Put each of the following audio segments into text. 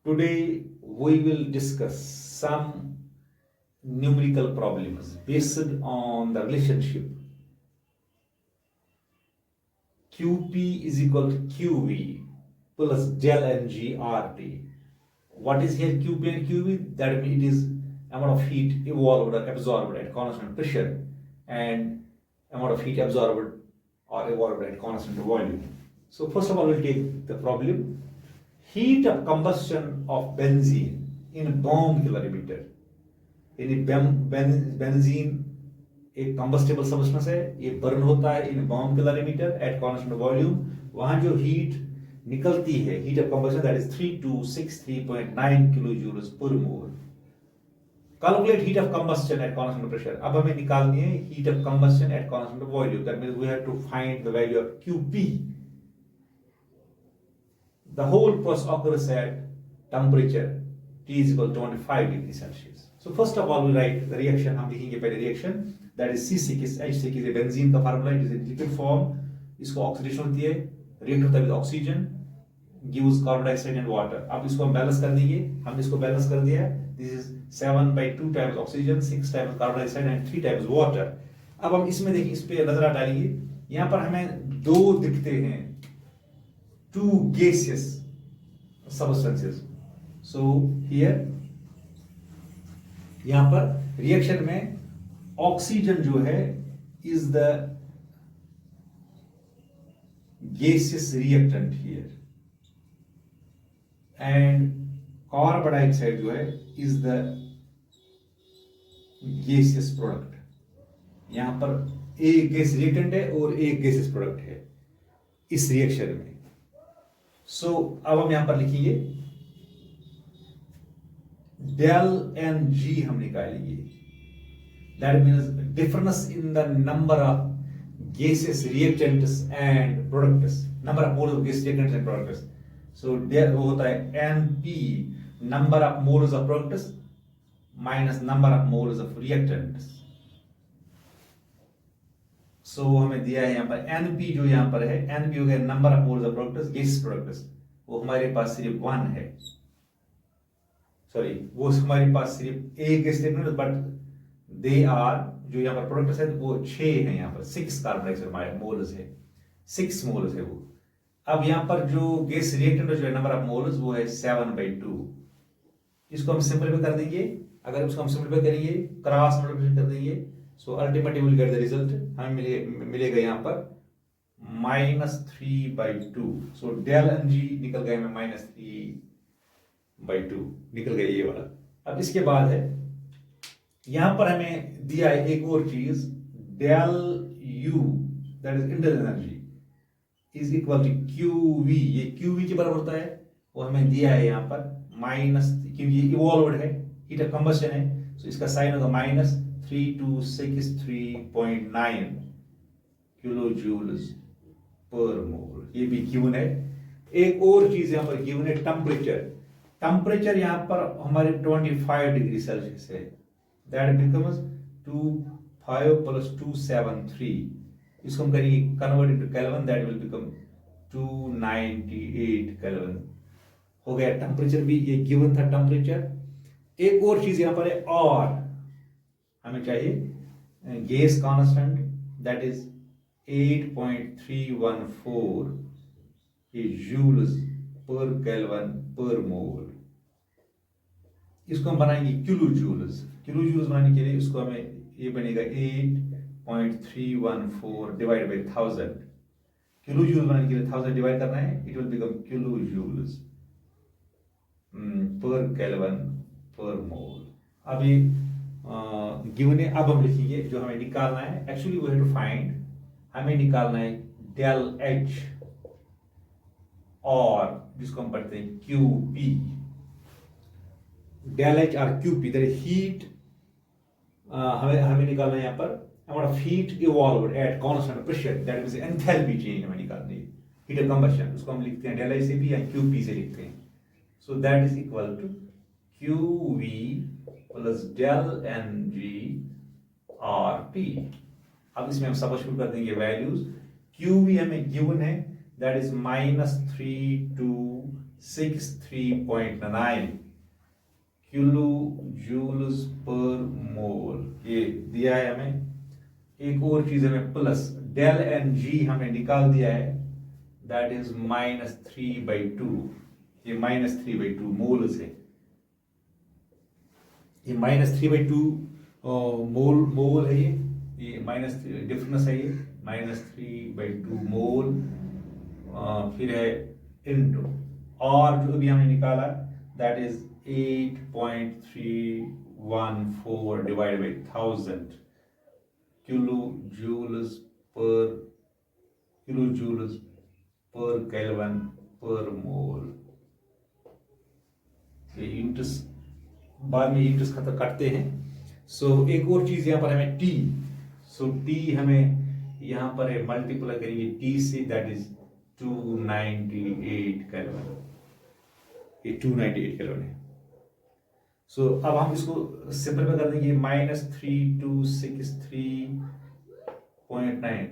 Today we will discuss some numerical problems based on the relationship QP is equal to QV plus del Ng RT. What is here QP and QV? That means it is amount of heat evolved or absorbed at constant pressure and amount of heat absorbed or evolved at constant volume. So first of all, we'll take the problem. Heat of combustion of benzene in bomb calorimeter. यानी benzene एक combustible substance है, ये burn होता है in bomb calorimeter at constant volume. वहां जो heat निकलती है, heat of combustion, that is 3263.9 kilo joules per mole. Calculate heat of combustion at constant pressure. अब हमें निकालनी है heat of combustion at constant volume. That means we have to find the value of QP. The whole process occurs at temperature T is equal to 25 degrees Celsius. So first of all we write the reaction. हम लिखेंगे पहले reaction, that is C6 H6 benzene का formula, it is in liquid form. इसको oxidation होती है, react होता है with oxygen, gives carbon dioxide and water. अब इसको हम बैलेंस कर देंगे. हमने इसको बैलेंस कर दिया. This is 7/2 times oxygen, 6 times carbon dioxide and 3 times water. अब हम इसमें देखिए, इस पे नजर डालेंगे. यहाँ पर हमें दो दिखते हैं, two gaseous substances. So here यहां पर रिएक्शन में ऑक्सीजन जो है is the gaseous reactant here and carbon dioxide जो है इज द gaseous प्रोडक्ट. यहां पर एक गैस रिएक्टेंट है और एक gaseous प्रोडक्ट है इस रिएक्शन में. सो अब हम यहां पर लिखेंगे del Ng हम निकालेंगे. That means difference in the number of gaseous reactants and products, number of moles of gaseous reactants and products. So del वो होता है Np, number of moles of products minus number of moles of reactants. सो हमें दिया है यहाँ पर Np, जो यहाँ पर है Np हो गया number of moles of products, gas products. वो हमारे पास सिर्फ 1 है, सॉरी वो हमारे पास सिर्फ एक gas reactant, but they are, जो यहाँ पर प्रोडक्ट्स है वो 6 है. यहाँ पर 6 कार्बन डाइऑक्साइड मोल्स है, 6 मोल्स है वो. अब यहाँ पर जो गैस रिएक्टेंट जो है नंबर ऑफ मोल्स वो है 7/2. इसको हम सिंपलीफाई कर देंगे. अगर उसको हम सिंपलीफाई करेंगे, क्रॉस मल्टीप्लिकेशन कर देंगे, so ultimately will get the result. हमें मिलेगा यहाँ पर -3/2. सो del Ng निकल गया हमें -3/2 निकल गया ये वाला. अब इसके बाद है यहां पर हमें दिया है एक और चीज, del U, that is internal energy, is equal to QV. ये QV के बराबर होता है, वो हमें दिया है यहाँ पर माइनस, क्योंकि इवॉल्व्ड है, हीट ऑफ कंबस्शन है, सो इसका साइन होगा -3263.9 किलो जूल्स पर मोल. ये भी गिवन है. एक और चीज यहां पर गिवन है, टेम्परेचर. टेम्परेचर यहां पर हमारे 25 डिग्री सेल्सियस है. That becomes 25 + 273. इसको हम करेंगे convert into kelvin, that will become 298 kelvin. हो गया टेम्परेचर भी, ये गिवन था टेम्परेचर. एक और चीज यहां पर है, और हमें चाहिए gas constant, that is 8.314 joules per kelvin per mole. इसको हम बनाएंगे किलो जूल्स. किलो जूल्स बनाने के लिए उसको हमें ये बनेगा 8.314 डिवाइड बाई 1000. किलो जूल बनाने के लिए 1000 डिवाइड करना है, it will become kilo joules per kelvin per mole. अभी गिवन है. अब हम लिखेंगे जो हमें निकालना है. Actually we have to find, हमें निकालना है del H, और जिसको हम पढ़ते हैं QP. del H और QP, दैट इज हीट. हमें निकालना है यहाँ पर amount of heat evolved eight constant pressure, that means enthalpy change हमें निकालनी है, हीट ऑफ कंबस्शन. उसको हम लिखते हैं del H से भी या QP से लिखते हैं. So that is equal to QV plus del Ng RT. अब इसमें हम सब्स्टिट्यूट कर देंगे वैल्यूज. QV हमें गिवन है, that is -3263.9 63.9 kilo joules per mole, ये दिया है हमें। एक और चीज हमें प्लस डेल एन जी हमें निकाल दिया है, दैट इज -3/2। ये -3/2 मोल्स है, ये -3/2 मोल है, ये माइनस डिफरेंस है, ये -3/2 मोल। फिर है इनटू और जो अभी हमने निकाला that is 8.314 divide by 1000 kilo joules per kelvin per mole. ये यूनिट्स बाद में यूनिट्स खत्म करते हैं। सो एक और चीज यहाँ पर हमें टी, सो टी हमें यहाँ पर है मल्टीप्लाई करेंगे टी से, दैट इज 298 केल्विन, ये 298 केल्विन है। सो अब हम इसको सिंपल कर देंगे, -3263.9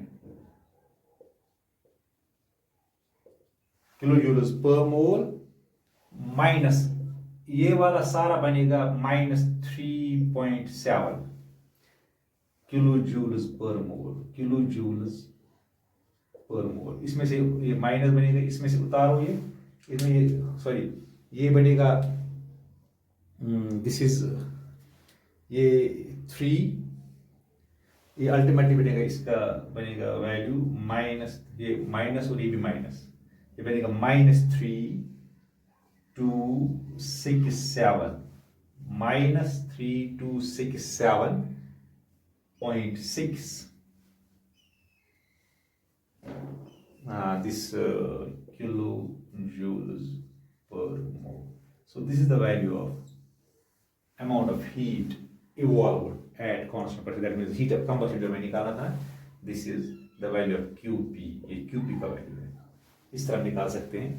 kilo joules per mole minus ये वाला सारा बनेगा -3.7 किलो जूल्स पर मोल, किलो जूल्स पर मोल। इसमें से ये माइनस बनेगा, इसमें से उतारो ये, इसमें ये सॉरी ये बनेगा दिस इज ये 3, ये अल्टीमेटली बनेगा, इसका बनेगा वैल्यू माइनस, ये माइनस और ये भी माइनस, ये बनेगा -3267 -3267.6 this kilojoules per mole. So this is the value of amount of heat evolved at constant pressure, that means heat of combustion जो मैंने निकाला था, this is the value of QP, ये QP का वैल्यू है। इस तरह निकाल सकते हैं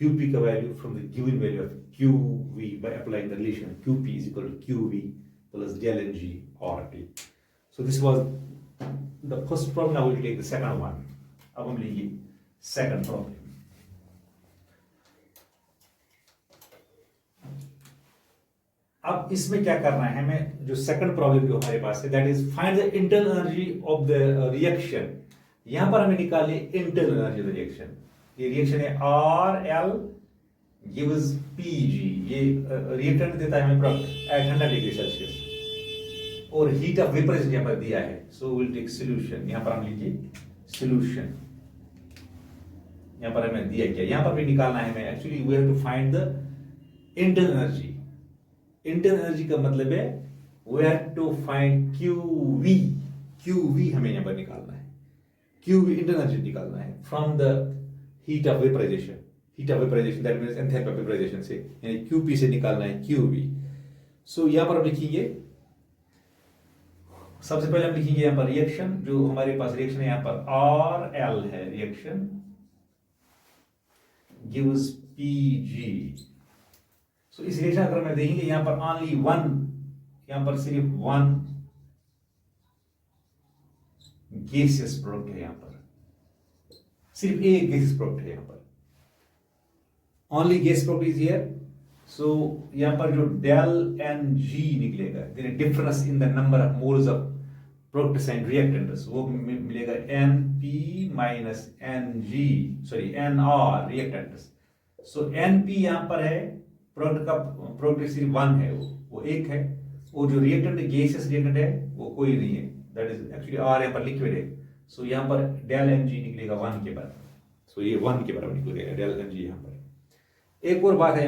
QP का value from the given value of QV by applying the relation QP is equal to QV plus del Ng RT. So this was the first problem. Now we will take the second one. अब हम लेंगे second problem. अब इसमें क्या करना है हमें, जो सेकंड प्रॉब्लम जो हमारे पास है that is find the internal energy of the reaction. यहां पर हमें निकालनी internal energy of the reaction. ये रिएक्शन है RL गिव्स PG, ये रिएक्टेंट देता है हमें प्रोडक्ट एट 100 डिग्री सेल्सियस और हीट ऑफ वेपराइजेशन यहां पर दिया है। सो विल टेक सॉल्यूशन, यहां पर हम लिखिए सॉल्यूशन। यहां पर हमें दिया क्या, यहां पर भी निकालना है हमें, actually we have to find the internal energy. Internal energy का मतलब है we have to find QV हमें यहां पर निकालना है, QV इंटरनल एनर्जी निकालना है from the heat of vaporisation. Heat of vaporisation that means enthalpy of vaporisation से, यानी QP से निकालना है QV। सो यहां पर हम लिखेंगे, सबसे पहले हम लिखेंगे यहां पर रिएक्शन, जो हमारे पास रिएक्शन है यहां पर RL है, रिएक्शन गिव्स PG। सो इस रिएक्शन अगर मैं देखेंगे यहां पर ओनली वन, यहां पर सिर्फ वन गैसियस प्रोडक्ट है, यहां पर सिर्फ एक गैसियस प्रोडक्ट है, यहां पर only gas product is here. So यहां पर जो डेल Ng निकलेगा, difference in the number of moles of products and reactants, वो मिलेगा Np minus Ng, sorry Nr reactants. So Np यहां पर है, प्रोडक्ट का प्रोडक्ट सिर्फ वन है, वो एक है, और जो रिएक्टेंट गैसियस रिएक्टेंट है वो कोई नहीं है, दैट इज एक्चुअली R यहां पर लिक्विड है। सो यहां पर डेल Ng निकलेगा 1 के बराबर, सो ये 1 के बराबर निकलेगा डेल Ng यहां पर। एक और बात है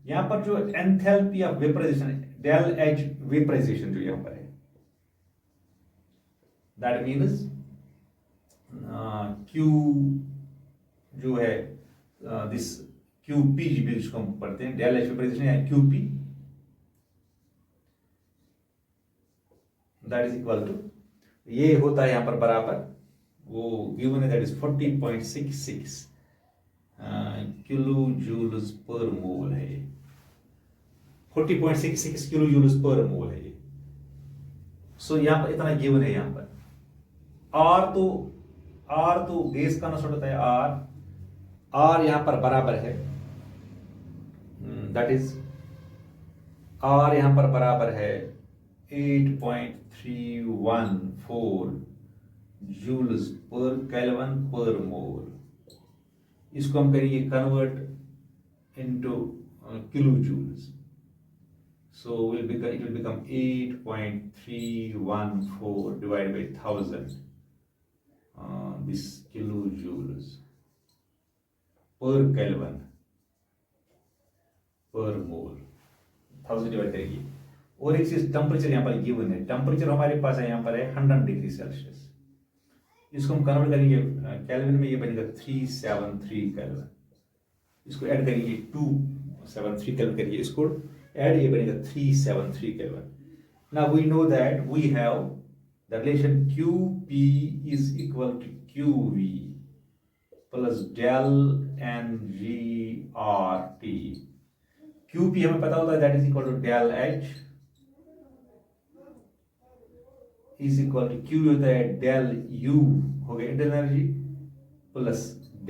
यहां पर जो enthalpy of vaporisation del H vaporisation जो यहां पर है, दैट मींस Q जो है दिस QP जिसको हम पढ़ते हैं, डेल H वेपराइजेशन या QP, that is equal to, ये होता है यहां पर बराबर, वो गिवन है that is 40.66 kilo joules per मोल है, 40.66 किलो जूल्स पर मोल है ये। सो यहां पर इतना गिवन है, यहां पर R तो गैस का ना होता है R यहां पर बराबर है दैट इज R यहाँ पर बराबर है 8.314 joules per kelvin per mole. इसको हम करेंगे convert into kilo joules. So it will become 8.314 divided by 1000 this kilojoules per Kelvin per mole। 1000 divide करेंगे। और एक चीज टेम्परेचर यहाँ पर गिवन है, टेम्परेचर हमारे पास है यहाँ पर है 100 डिग्री सेल्सियस। इसको हम कन्वर्ट करेंगे केल्विन में, ये बनेगा 373 केल्विन। इसको ऐड करेंगे 273 केल्विन करिए, इसको ऐड, ये बनेगा 373 kelvin. Now we know that we have the relation QP is equal to QV plus del NGRT। QP हमें पता होता है that is equal to del H is equal to Q होता है डेल U हो गया internal energy plus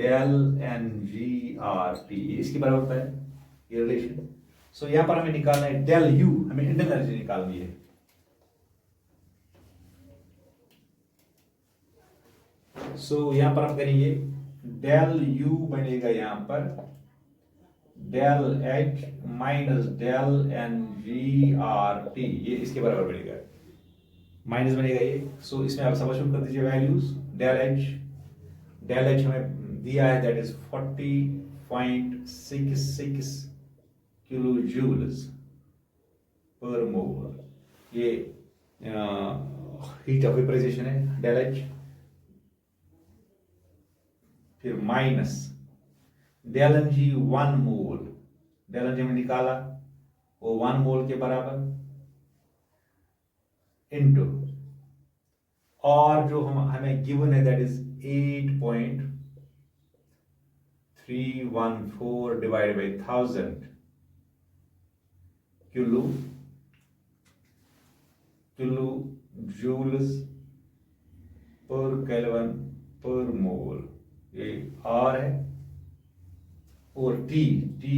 del NGRT, इसके बराबर होता है ये रिलेशन। सो यहां पर हमें निकालना है डेल U, हमें इंटरनल एनर्जी निकालनी है। सो यहां पर हम करेंगे डेल U बनेगा यहां पर del H minus del NGRT, ये इसके बराबर बनेगा, माइनस बनेगा ये। सो इसमें आप सब्स्टिट्यूट कर दीजिए वैल्यूज। डेल H हमें दिया है that is 40.66 kilo joules per mole, ये हीट ऑफ वेपराइजेशन है डेल H। फिर माइनस डेल NG 1 मोल, डेल NG में निकाला वो 1 मोल के बराबर इनटू, और जो हमें गिवन है that is 8.314 divided by 1000 kilo joules per kelvin per mole, ये R है। और T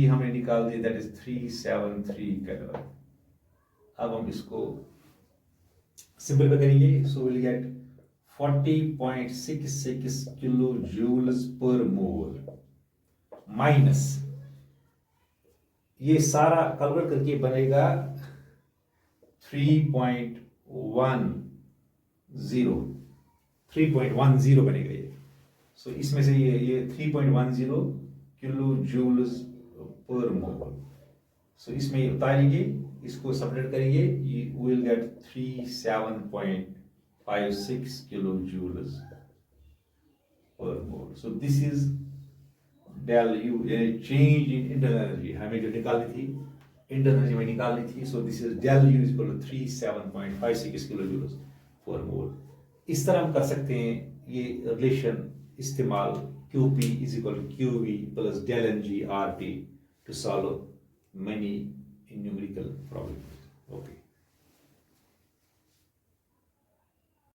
हमने निकाल दिया दैट इज 373 केल्विन। अब हम इसको सिंपलीफाई करेंगे। So will get 40.66 kilo joules per mole minus, ये सारा कैलकुलेट करके बनेगा 3.10 बनेगा ये। सो इसमें से ये 3.10 किलो जूल्स पर मोल। सो इसमें उतारेंगे, इसको सेपरेट करेंगे, ये will get 37.56 kilo joules per mole. So this is del U, change in internal energy हमें जो निकालनी थी, इंटरनल एनर्जी में निकालनी थी। So this is del U is equal to 37.56 kilo joules per mole. इस तरह हम कर सकते हैं ये रिलेशन इस्तेमाल QP is equal to QV plus del NGRT to solve many numerical problems. Okay.